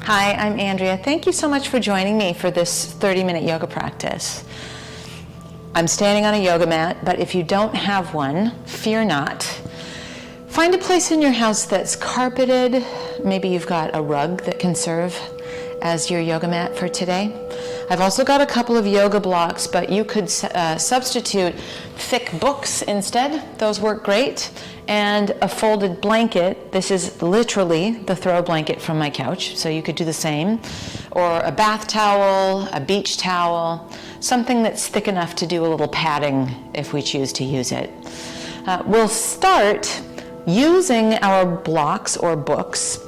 Hi, I'm Andrea. Thank you so much for joining me for this 30-minute yoga practice. I'm standing on a yoga mat, but if you don't have one, fear not. Find a place in your house that's carpeted. Maybe you've got a rug that can serve as your yoga mat for today. I've also got a couple of yoga blocks, but you could substitute thick books instead. Those work great. And a folded blanket. This is literally the throw blanket from my couch, so you could do the same. Or a bath towel, a beach towel, something that's thick enough to do a little padding if we choose to use it. We'll start using our blocks or books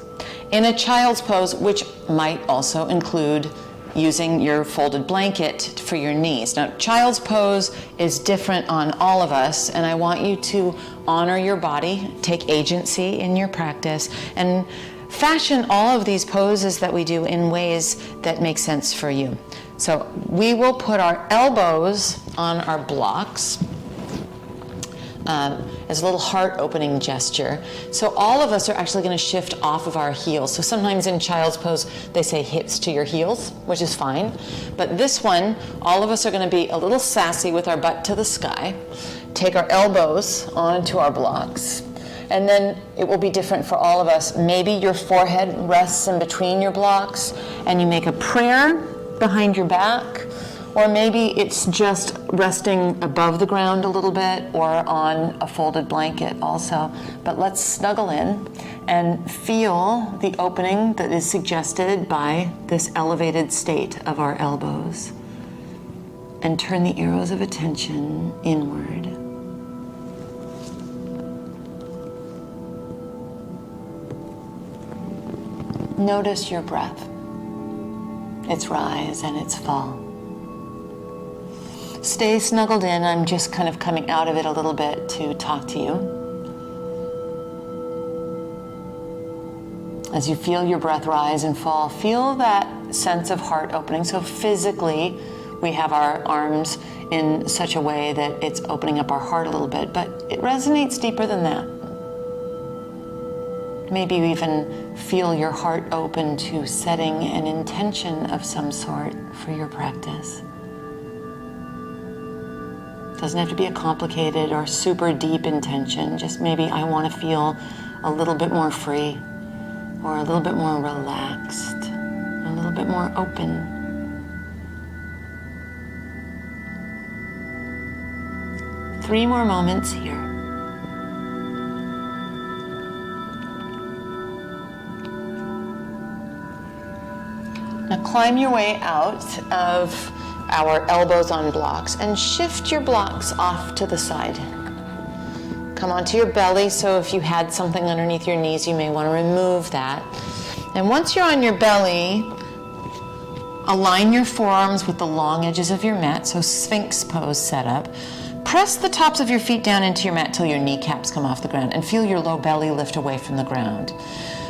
in a child's pose, which might also include using your folded blanket for your knees. Now, child's pose is different on all of us, and I want you to honor your body, take agency in your practice, and fashion all of these poses that we do in ways that make sense for you. So we will put our elbows on our blocks as a little heart-opening gesture. So all of us are actually going to shift off of our heels. So sometimes in child's pose, they say hips to your heels, which is fine. But this one, all of us are going to be a little sassy with our butt to the sky, take our elbows onto our blocks, and then it will be different for all of us. Maybe your forehead rests in between your blocks, and you make a prayer behind your back, or maybe it's just resting above the ground a little bit or on a folded blanket also. But let's snuggle in and feel the opening that is suggested by this elevated state of our elbows. And turn the arrows of attention inward. Notice your breath, its rise and its fall. Stay snuggled in. I'm just kind of coming out of it a little bit to talk to you. As you feel your breath rise and fall, feel that sense of heart opening. So physically, we have our arms in such a way that it's opening up our heart a little bit, but it resonates deeper than that. Maybe you even feel your heart open to setting an intention of some sort for your practice. Doesn't have to be a complicated or super deep intention. Just maybe I want to feel a little bit more free, or a little bit more relaxed, a little bit more open. Three more moments here. Now climb your way out of our elbows on blocks and shift your blocks off to the side. Come onto your belly, so if you had something underneath your knees, you may want to remove that. And once you're on your belly, align your forearms with the long edges of your mat, so Sphinx pose setup. Press the tops of your feet down into your mat till your kneecaps come off the ground, and feel your low belly lift away from the ground.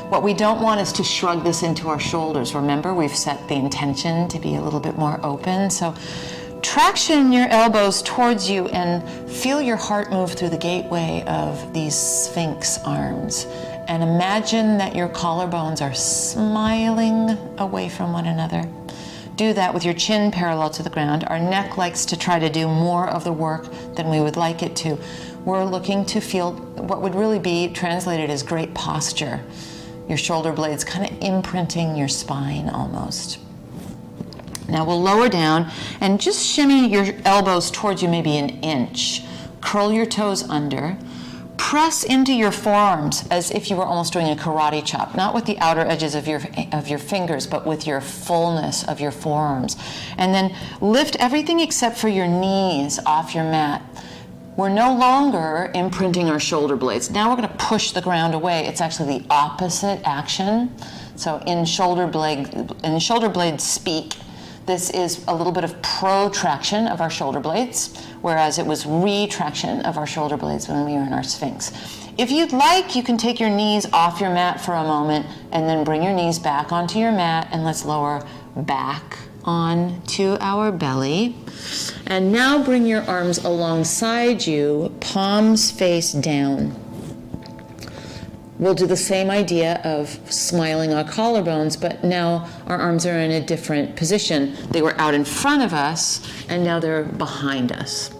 What we don't want is to shrug this into our shoulders. Remember, we've set the intention to be a little bit more open. So traction your elbows towards you and feel your heart move through the gateway of these Sphinx arms. And imagine that your collarbones are smiling away from one another. Do that with your chin parallel to the ground. Our neck likes to try to do more of the work than we would like it to. We're looking to feel what would really be translated as great posture. Your shoulder blades kind of imprinting your spine almost. Now we'll lower down and just shimmy your elbows towards you maybe an inch. Curl your toes under. Press into your forearms as if you were almost doing a karate chop, not with the outer edges of your fingers, but with your fullness of your forearms. And then lift everything except for your knees off your mat. We're no longer imprinting our shoulder blades. Now we're going to push the ground away. It's actually the opposite action. So in shoulder blade speak, this is a little bit of protraction of our shoulder blades, whereas it was retraction of our shoulder blades when we were in our Sphinx. If you'd like, you can take your knees off your mat for a moment and then bring your knees back onto your mat, and let's lower back onto our belly. And now bring your arms alongside you, palms face down. We'll do the same idea of smiling our collarbones, but now our arms are in a different position. They were out in front of us, and now they're behind us.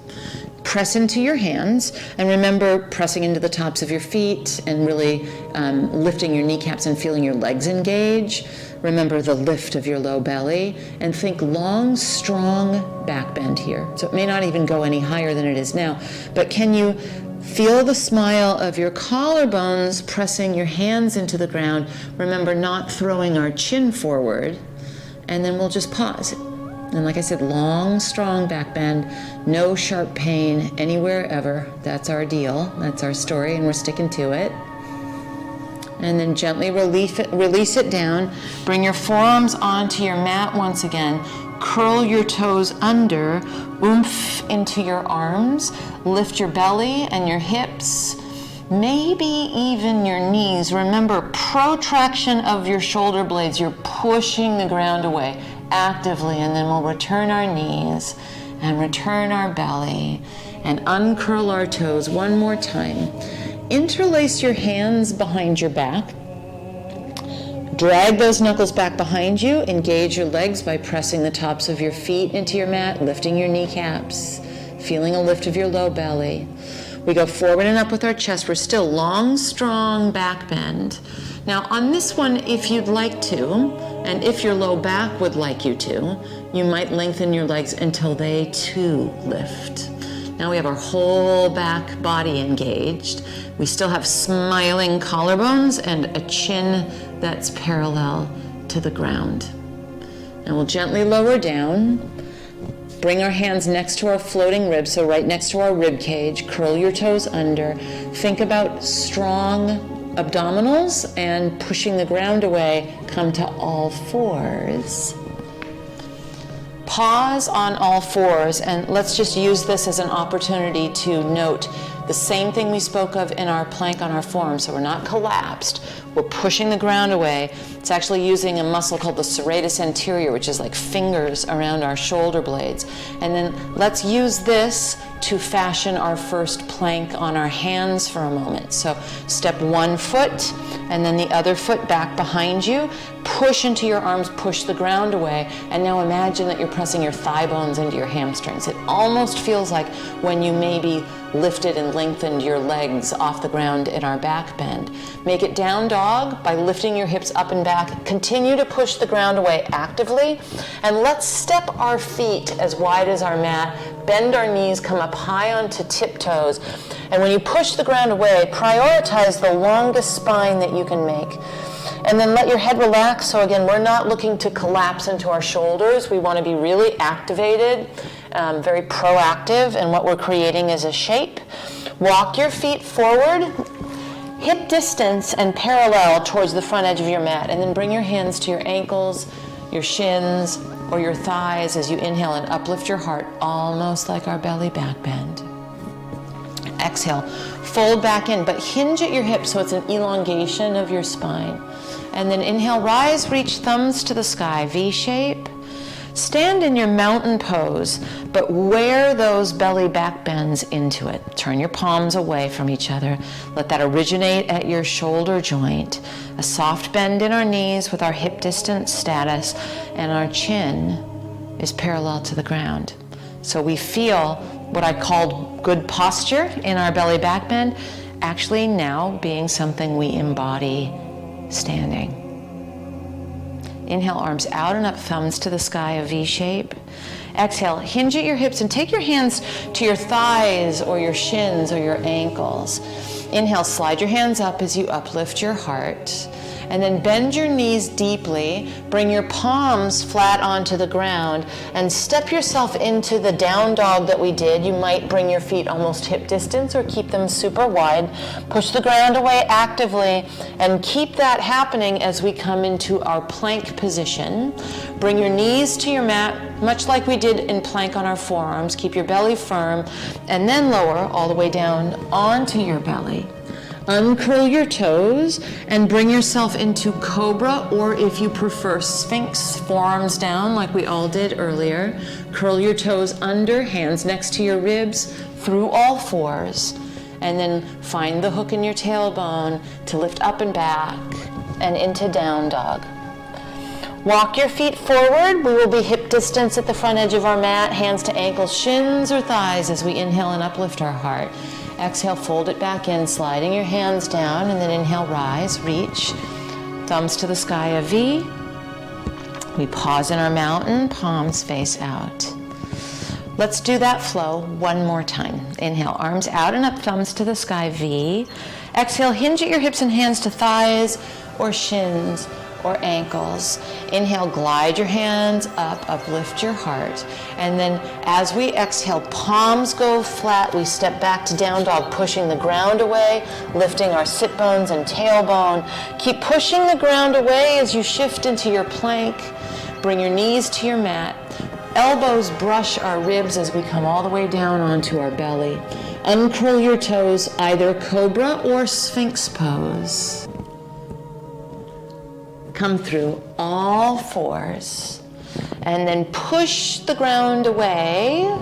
Press into your hands, and remember pressing into the tops of your feet and really lifting your kneecaps and feeling your legs engage. Remember the lift of your low belly, and think long, strong back bend here. So it may not even go any higher than it is now, but can you feel the smile of your collarbones pressing your hands into the ground? Remember not throwing our chin forward, and then we'll just pause. And like I said, long, strong back bend, no sharp pain anywhere ever. That's our deal, that's our story, and we're sticking to it. And then gently release it down. Bring your forearms onto your mat once again. Curl your toes under, oomph into your arms. Lift your belly and your hips, maybe even your knees. Remember, protraction of your shoulder blades. You're pushing the ground away actively, and then we'll return our knees and return our belly and uncurl our toes one more time. Interlace your hands behind your back. Drag those knuckles back behind you. Engage your legs by pressing the tops of your feet into your mat, lifting your kneecaps, feeling a lift of your low belly. We go forward and up with our chest. We're still long, strong back bend. Now on this one, if you'd like to, and if your low back would like you to, you might lengthen your legs until they too lift. Now we have our whole back body engaged. We still have smiling collarbones and a chin that's parallel to the ground. And we'll gently lower down. Bring our hands next to our floating ribs, so right next to our rib cage. Curl your toes under. Think about strong abdominals and pushing the ground away. Come to all fours. Pause on all fours, and let's just use this as an opportunity to note the same thing we spoke of in our plank on our forearms. So we're not collapsed, we're pushing the ground away. It's actually using a muscle called the serratus anterior, which is like fingers around our shoulder blades. And then let's use this to fashion our first plank on our hands for a moment. So step one foot, and then the other foot back behind you. Push into your arms, push the ground away, and now imagine that you're pressing your thigh bones into your hamstrings. It almost feels like when you maybe lifted and lengthened your legs off the ground in our back bend. Make it down dog by lifting your hips up and back. Continue to push the ground away actively, and let's step our feet as wide as our mat. Bend our knees, come up high onto tiptoes, and when you push the ground away, prioritize the longest spine that you can make. And then let your head relax. So again, we're not looking to collapse into our shoulders. We want to be really activated, very proactive, and what we're creating is a shape. Walk your feet forward, hip distance and parallel towards the front edge of your mat, and then bring your hands to your ankles, your shins, or your thighs as you inhale and uplift your heart, almost like our belly back bend. Exhale, fold back in, but hinge at your hips so it's an elongation of your spine. And then inhale, rise, reach thumbs to the sky, V shape. Stand in your mountain pose, but wear those belly back bends into it. Turn your palms away from each other. Let that originate at your shoulder joint. A soft bend in our knees with our hip distance status, and our chin is parallel to the ground. So we feel what I called good posture in our belly back bend, actually now being something we embody standing. Inhale, arms out and up, thumbs to the sky, a V shape. Exhale, hinge at your hips and take your hands to your thighs or your shins or your ankles. Inhale, slide your hands up as you uplift your heart. And then bend your knees deeply, bring your palms flat onto the ground, and step yourself into the down dog that we did. You might bring your feet almost hip distance or keep them super wide. Push the ground away actively, and keep that happening as we come into our plank position. Bring your knees to your mat, much like we did in plank on our forearms. Keep your belly firm, and then lower all the way down onto your belly. Uncurl your toes and bring yourself into cobra, or if you prefer sphinx, forearms down like we all did earlier. Curl your toes under, hands next to your ribs, through all fours. And then find the hook in your tailbone to lift up and back and into down dog. Walk your feet forward. We will be hip distance at the front edge of our mat, hands to ankles, shins or thighs as we inhale and uplift our heart. Exhale, fold it back in, sliding your hands down, and then inhale, rise, reach. Thumbs to the sky, a V. We pause in our mountain, palms face out. Let's do that flow one more time. Inhale, arms out and up, thumbs to the sky, V. Exhale, hinge at your hips and hands to thighs or shins or ankles. Inhale, glide your hands up, uplift your heart. And then as we exhale, palms go flat, we step back to down dog, pushing the ground away, lifting our sit bones and tailbone. Keep pushing the ground away as you shift into your plank. Bring your knees to your mat. Elbows brush our ribs as we come all the way down onto our belly. Uncurl your toes, either cobra or sphinx pose. Come through all fours and then push the ground away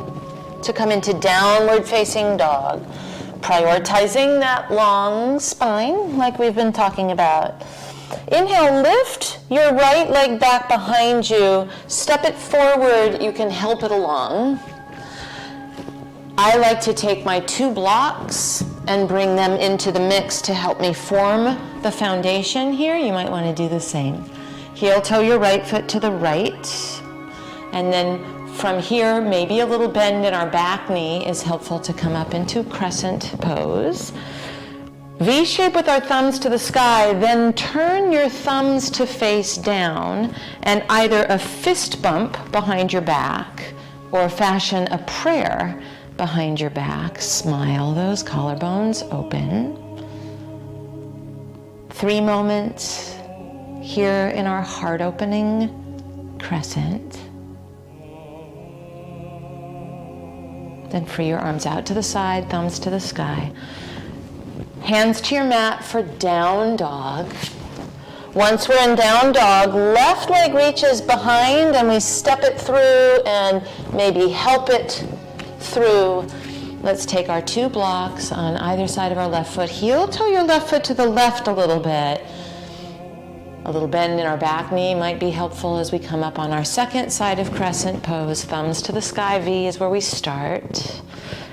to come into downward facing dog. Prioritizing that long spine like we've been talking about. Inhale, lift your right leg back behind you. Step it forward, you can help it along. I like to take my 2 blocks and bring them into the mix to help me form the foundation here. You might want to do the same. Heel toe your right foot to the right. And then from here, maybe a little bend in our back knee is helpful to come up into crescent pose. V shape with our thumbs to the sky, then turn your thumbs to face down and either a fist bump behind your back or fashion a prayer behind your back. Smile those collarbones open. 3 moments here in our heart opening crescent. Then free your arms out to the side, thumbs to the sky. Hands to your mat for down dog. Once we're in down dog, left leg reaches behind and we step it through and maybe help it through. Let's take our 2 blocks on either side of our left foot. Heel toe your left foot to the left a little bit. A little bend in our back knee might be helpful as we come up on our second side of crescent pose. Thumbs to the sky, V is where we start.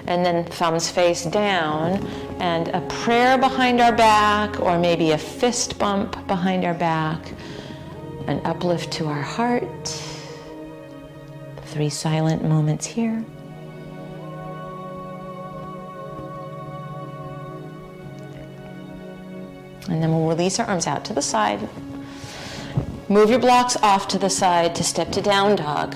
And then thumbs face down and a prayer behind our back or maybe a fist bump behind our back. An uplift to our heart. 3 silent moments here. And then we'll release our arms out to the side. Move your blocks off to the side to step to down dog.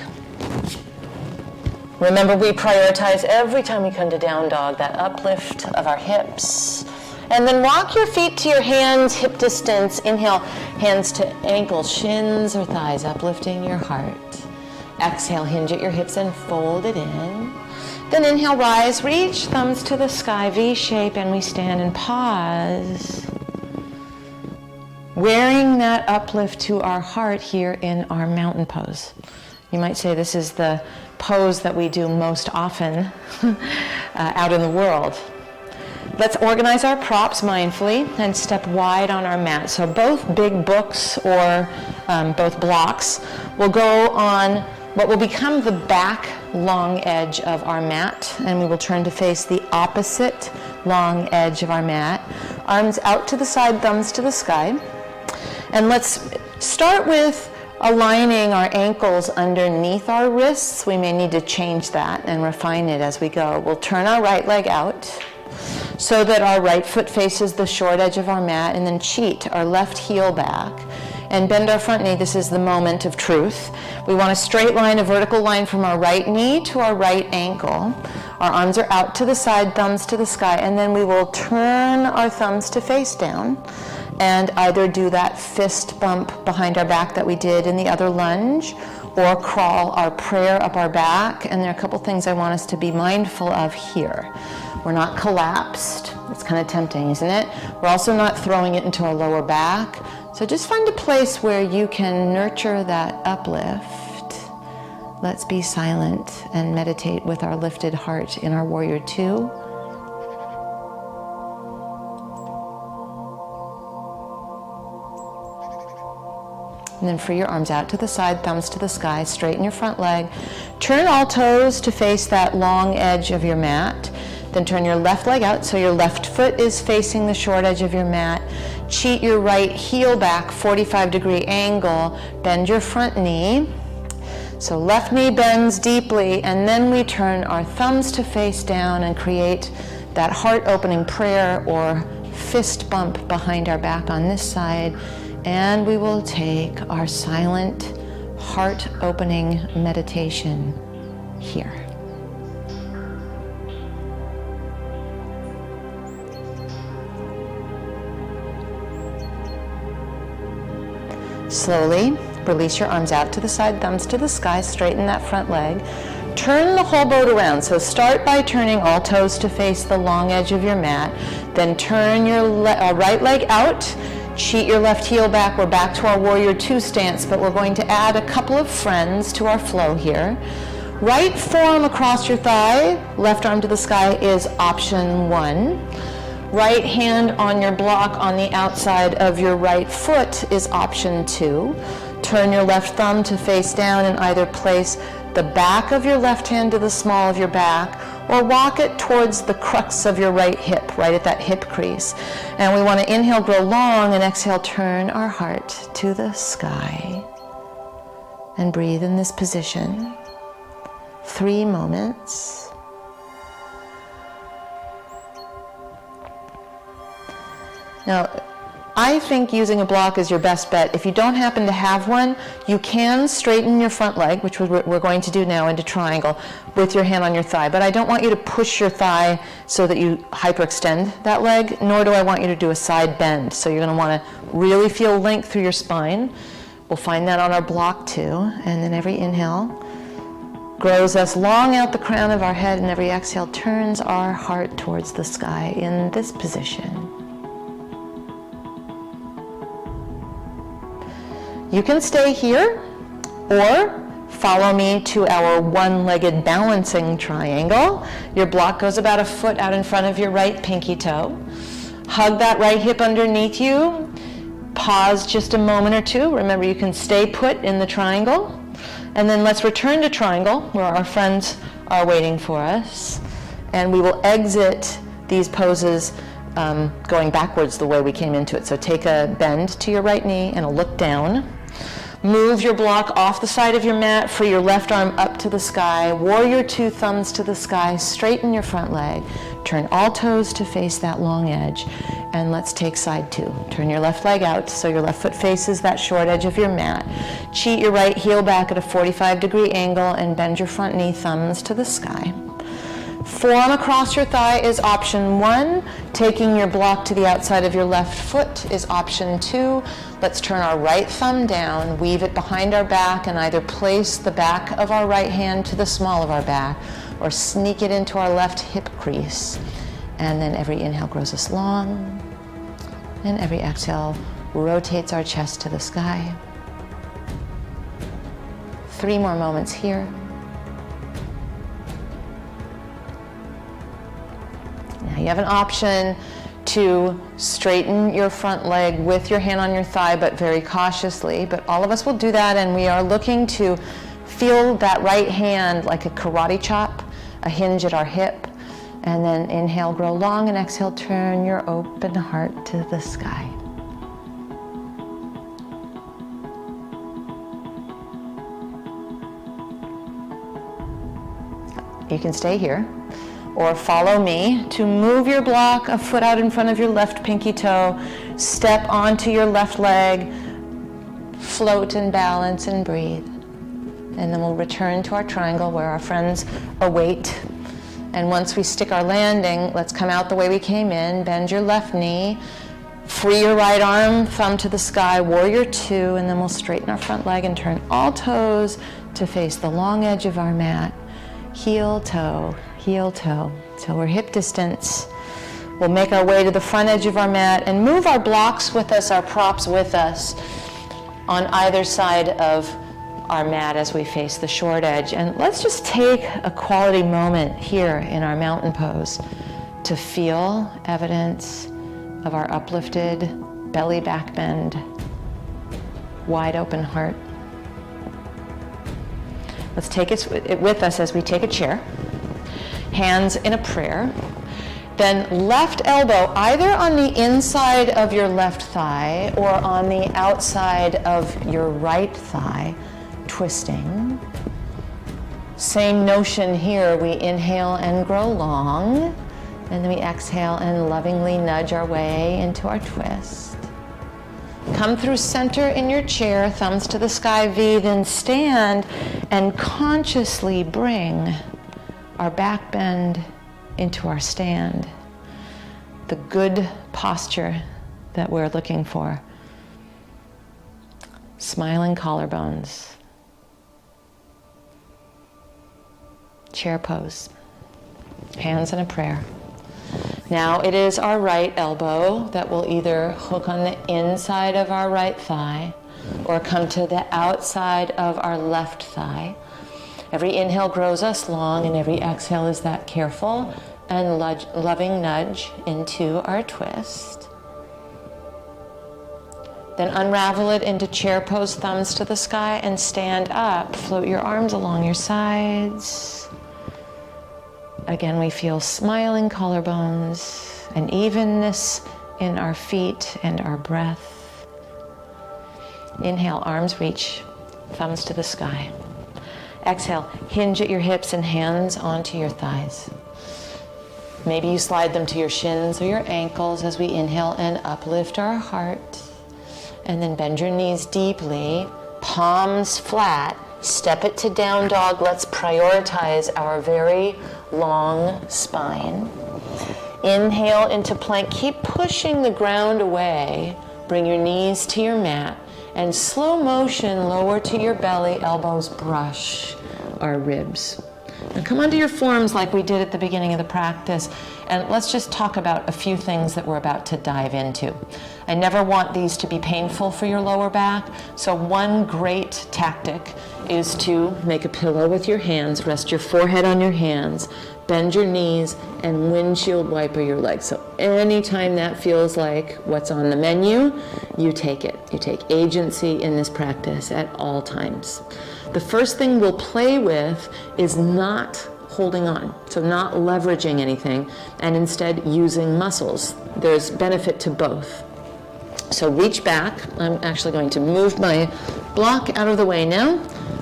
Remember, we prioritize every time we come to down dog, that uplift of our hips. And then walk your feet to your hands, hip distance. Inhale, hands to ankles, shins or thighs, uplifting your heart. Exhale, hinge at your hips and fold it in. Then inhale, rise, reach, thumbs to the sky, V shape, and we stand and pause. Wearing that uplift to our heart here in our mountain pose. You might say this is the pose that we do most often out in the world. Let's organize our props mindfully and step wide on our mat. So both big books or both blocks will go on what will become the back long edge of our mat, and we will turn to face the opposite long edge of our mat. Arms out to the side, thumbs to the sky. And let's start with aligning our ankles underneath our wrists. We may need to change that and refine it as we go. We'll turn our right leg out so that our right foot faces the short edge of our mat, and then cheat our left heel back and bend our front knee. This is the moment of truth. We want a straight line, a vertical line from our right knee to our right ankle. Our arms are out to the side, thumbs to the sky, and then we will turn our thumbs to face down and either do that fist bump behind our back that we did in the other lunge, or crawl our prayer up our back. And there are a couple things I want us to be mindful of here. We're not collapsed. It's kind of tempting, isn't it? We're also not throwing it into our lower back. So just find a place where you can nurture that uplift. Let's be silent and meditate with our lifted heart in our warrior 2. And then free your arms out to the side, thumbs to the sky, straighten your front leg. Turn all toes to face that long edge of your mat. Then turn your left leg out so your left foot is facing the short edge of your mat. Cheat your right heel back, 45-degree angle. Bend your front knee. So left knee bends deeply, and then we turn our thumbs to face down and create that heart-opening prayer or fist bump behind our back on this side. And we will take our silent, heart-opening meditation here. Slowly release your arms out to the side, thumbs to the sky, straighten that front leg. Turn the whole boat around. So start by turning all toes to face the long edge of your mat. Then turn your right leg out. Cheat your left heel back. We're back to our warrior two stance, but we're going to add a couple of friends to our flow here. Right forearm across your thigh, left arm to the sky is option 1. Right hand on your block on the outside of your right foot is option 2. Turn your left thumb to face down and either place the back of your left hand to the small of your back or walk it towards the crux of your right hip, right at that hip crease. And we want to inhale, grow long, and exhale, turn our heart to the sky. And breathe in this position. 3 moments. Now, I think using a block is your best bet. If you don't happen to have one, you can straighten your front leg, which we're going to do now, into triangle with your hand on your thigh. But I don't want you to push your thigh so that you hyperextend that leg, nor do I want you to do a side bend. So you're going to want to really feel length through your spine. We'll find that on our block too. And then every inhale grows us long out the crown of our head, and every exhale turns our heart towards the sky in this position. You can stay here or follow me to our one-legged balancing triangle. Your block goes about a foot out in front of your right pinky toe. Hug that right hip underneath you. Pause just a moment or two. Remember, you can stay put in the triangle. And then let's return to triangle where our friends are waiting for us. And we will exit these poses going backwards the way we came into it. So take a bend to your right knee and a look down. Move your block off the side of your mat, free your left arm up to the sky, warrior two, thumbs to the sky, straighten your front leg, turn all toes to face that long edge, and let's take side 2. Turn your left leg out so your left foot faces that short edge of your mat. Cheat your right heel back at a 45-degree angle and bend your front knee, thumbs to the sky. Forearm across your thigh is option 1. Taking your block to the outside of your left foot is option 2. Let's turn our right thumb down, weave it behind our back, and either place the back of our right hand to the small of our back or sneak it into our left hip crease. And then every inhale grows us long, and every exhale rotates our chest to the sky. 3 more moments here. Now you have an option to straighten your front leg with your hand on your thigh, but very cautiously. But all of us will do that, and we are looking to feel that right hand like a karate chop, a hinge at our hip. And then inhale, grow long, and exhale, turn your open heart to the sky. You can stay here or follow me to move your block a foot out in front of your left pinky toe, step onto your left leg, float and balance and breathe. And then we'll return to our triangle where our friends await. And once we stick our landing, let's come out the way we came in, bend your left knee, free your right arm, thumb to the sky, warrior two, and then we'll straighten our front leg and turn all toes to face the long edge of our mat. Heel, toe, heel, toe. So we're hip distance. We'll make our way to the front edge of our mat and move our blocks with us, our props with us on either side of our mat as we face the short edge. And let's just take a quality moment here in our mountain pose to feel evidence of our uplifted belly back bend. wide open heart. Let's take it with us as we take a chair. Hands in a prayer. Then left elbow either on the inside of your left thigh or on the outside of your right thigh, twisting. Same notion here. We inhale and grow long, and then we exhale and lovingly nudge our way into our twist. Come through center in your chair, thumbs to the sky V, then stand and consciously bring our back bend into our stand. The good posture that we're looking for. Smiling collarbones. Chair pose. Hands in a prayer. Now it is our right elbow that will either hook on the inside of our right thigh or come to the outside of our left thigh. Every inhale grows us long, and every exhale is that careful and loving nudge into our twist. Then unravel it into chair pose, thumbs to the sky, and stand up. Float your arms along your sides. Again, we feel smiling collarbones, an evenness in our feet and our breath. Inhale, arms reach, thumbs to the sky. Exhale, hinge at your hips and hands onto your thighs. Maybe you slide them to your shins or your ankles as we inhale and uplift our heart. And then bend your knees deeply, palms flat, step it to down dog. Let's prioritize our very long spine. Inhale into plank, keep pushing the ground away. Bring your knees to your mat. And slow motion, lower to your belly, elbows brush our ribs. Now come onto your forms like we did at the beginning of the practice, and let's just talk about a few things that we're about to dive into. I never want these to be painful for your lower back, so one great tactic is to make a pillow with your hands, rest your forehead on your hands, bend your knees, and windshield wiper your legs. So anytime that feels like what's on the menu, you take it. You take agency in this practice at all times. The first thing we'll play with is not holding on, so not leveraging anything, and instead using muscles. There's benefit to both. So reach back. I'm actually going to move my block out of the way now.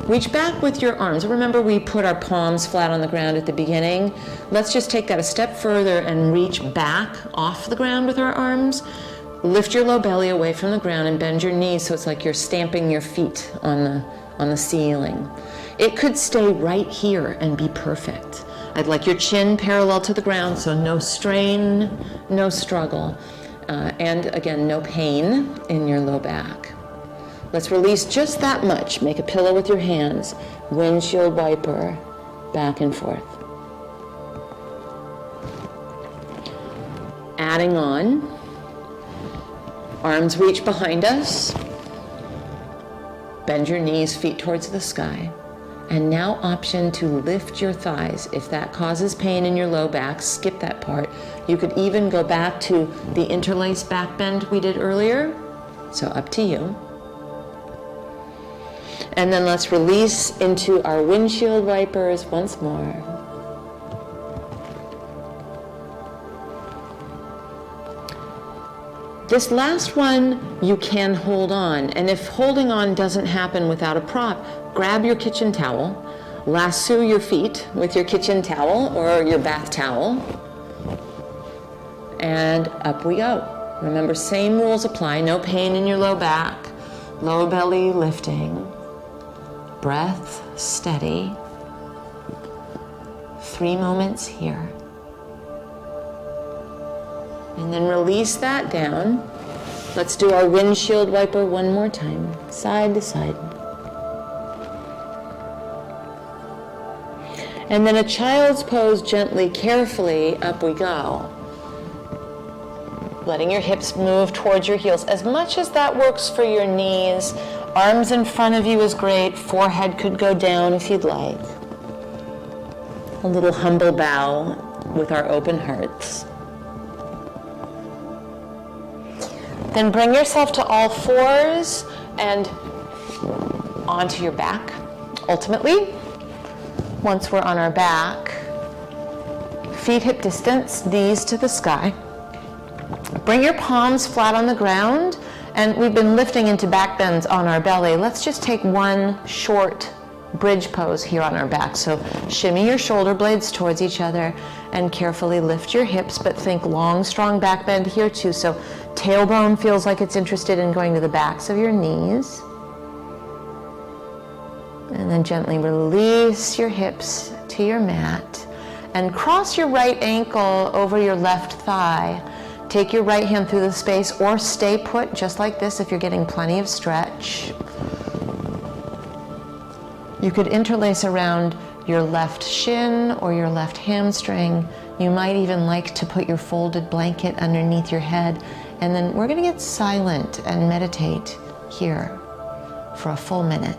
Reach back with your arms. Remember, we put our palms flat on the ground at the beginning. Let's just take that a step further and reach back off the ground with our arms. Lift your low belly away from the ground and bend your knees so it's like you're stamping your feet on the ceiling. It could stay right here and be perfect. I'd like your chin parallel to the ground, so no strain, no struggle, and again, no pain in your low back. Let's release just that much. Make a pillow with your hands. Windshield wiper, back and forth. Adding on. Arms reach behind us. Bend your knees, feet towards the sky. And now option to lift your thighs. If that causes pain in your low back, skip that part. You could even go back to the interlaced back bend we did earlier. So up to you. And then let's release into our windshield wipers once more. This last one, you can hold on. And if holding on doesn't happen without a prop, grab your kitchen towel, lasso your feet with your kitchen towel or your bath towel, and up we go. Remember, same rules apply. No pain in your low back, low belly lifting. Breath steady. 3 moments here. And then release that down. Let's do our windshield wiper one more time, side to side. And then a child's pose, gently, carefully, up we go. Letting your hips move towards your heels. As much as that works for your knees, arms in front of you is great. Forehead could go down if you'd like. A little humble bow with our open hearts. Then bring yourself to all fours and onto your back. Ultimately, once we're on our back, feet hip distance, knees to the sky. Bring your palms flat on the ground, and we've been lifting into back bends on our belly. Let's just take one short bridge pose here on our back. So shimmy your shoulder blades towards each other and carefully lift your hips, but think long, strong back bend here too. So tailbone feels like it's interested in going to the backs of your knees. And then gently release your hips to your mat and cross your right ankle over your left thigh. Take your right hand through the space or stay put just like this if you're getting plenty of stretch. You could interlace around your left shin or your left hamstring. You might even like to put your folded blanket underneath your head. And then we're going to get silent and meditate here for a full minute.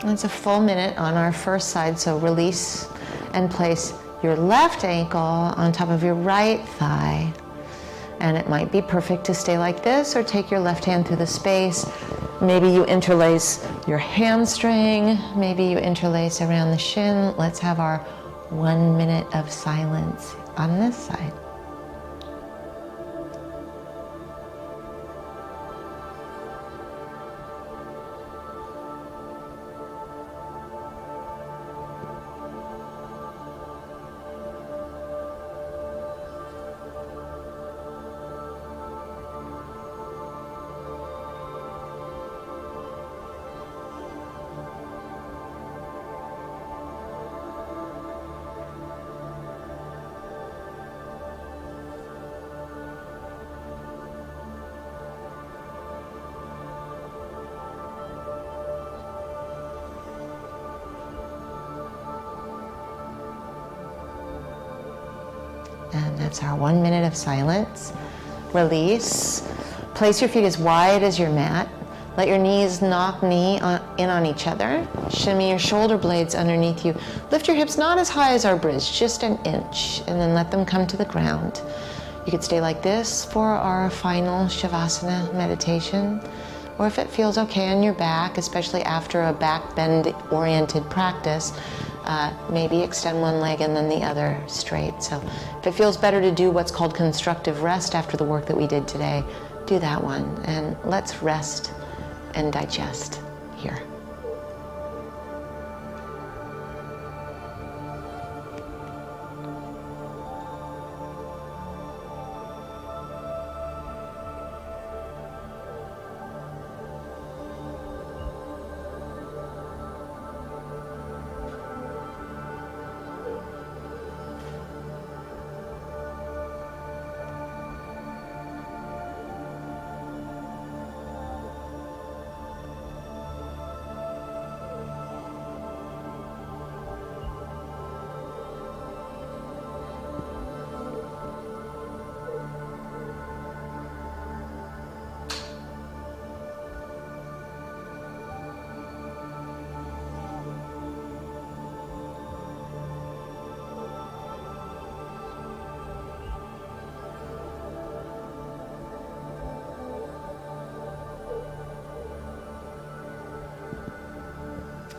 It's a full minute on our first side, so release and place your left ankle on top of your right thigh. And it might be perfect to stay like this or take your left hand through the space. Maybe you interlace your hamstring, maybe you interlace around the shin. Let's have our 1 minute of silence on this side. And that's our 1 minute of silence. Release. Place your feet as wide as your mat. Let your knees knock in on each other. Shimmy your shoulder blades underneath you. Lift your hips not as high as our bridge, just an inch, and then let them come to the ground. You could stay like this for our final Shavasana meditation. Or if it feels okay on your back, especially after a back bend oriented practice, maybe extend one leg and then the other straight. So if it feels better to do what's called constructive rest after the work that we did today, do that one. And let's rest and digest here.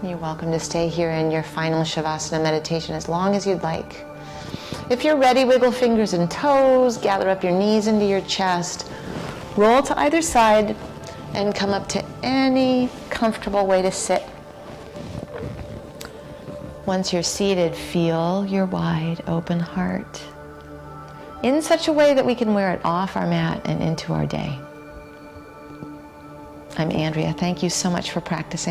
You're welcome to stay here in your final Shavasana meditation as long as you'd like. If you're ready, wiggle fingers and toes, gather up your knees into your chest, roll to either side, and come up to any comfortable way to sit. Once you're seated, feel your wide open heart in such a way that we can wear it off our mat and into our day. I'm Andrea. Thank you so much for practicing.